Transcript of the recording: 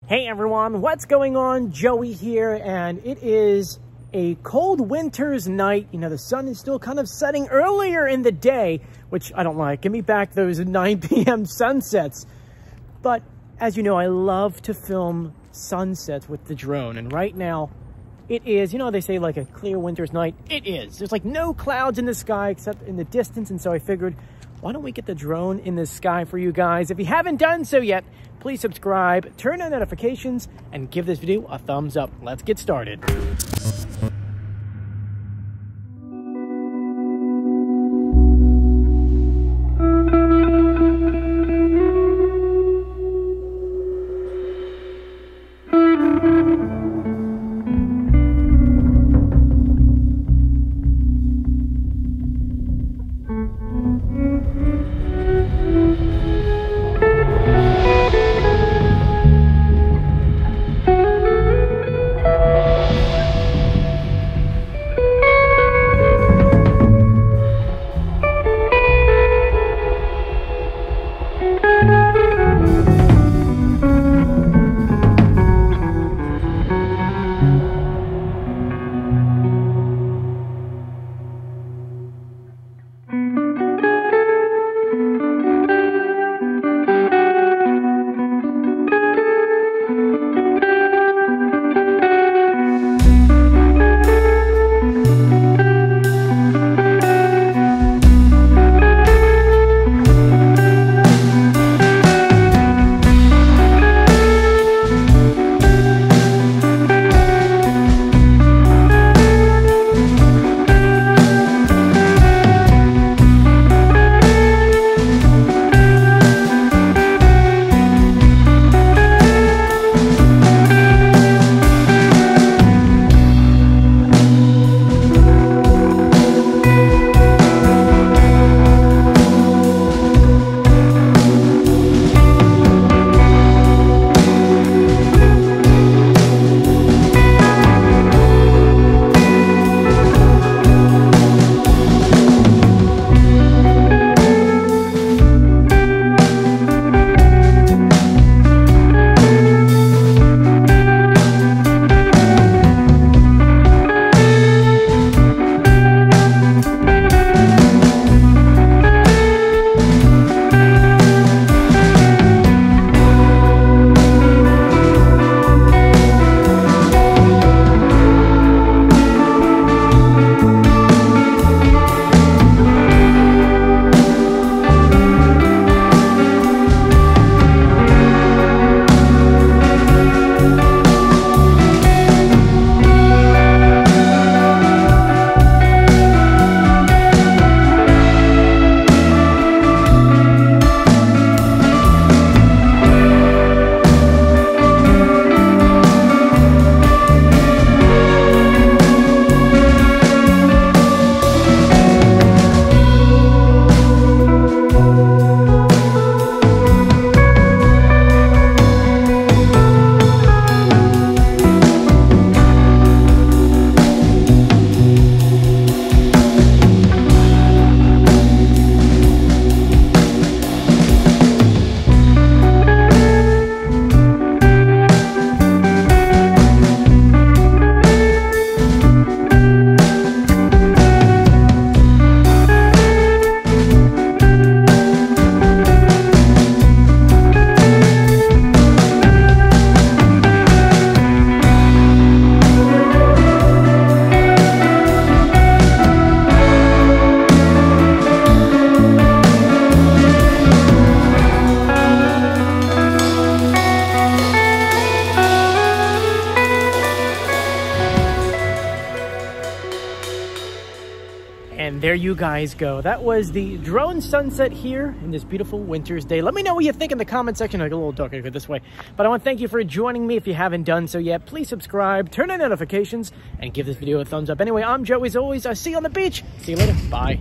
Hey everyone, what's going on? Joey here, and it is a cold winter's night. You know, the sun is still kind of setting earlier in the day, which I don't like. Give me back those 9 p.m. sunsets. But as you know, I love to film sunsets with the drone, and right now it is, you know, they say like a clear winter's night. It is. There's like no clouds in the sky except in the distance, and so I figured, why don't we get the drone in the sky for you guys? If you haven't done so yet, please subscribe, turn on notifications, and give this video a thumbs up. Let's get started. And there you guys go. That was the drone sunset here in this beautiful winter's day. Let me know what you think in the comment section. Like a little darker, go this way. But I want to thank you for joining me. If you haven't done so yet, please subscribe, turn on notifications, and give this video a thumbs up. Anyway, I'm Joey as always. I'll see you on the beach. See you later. Bye.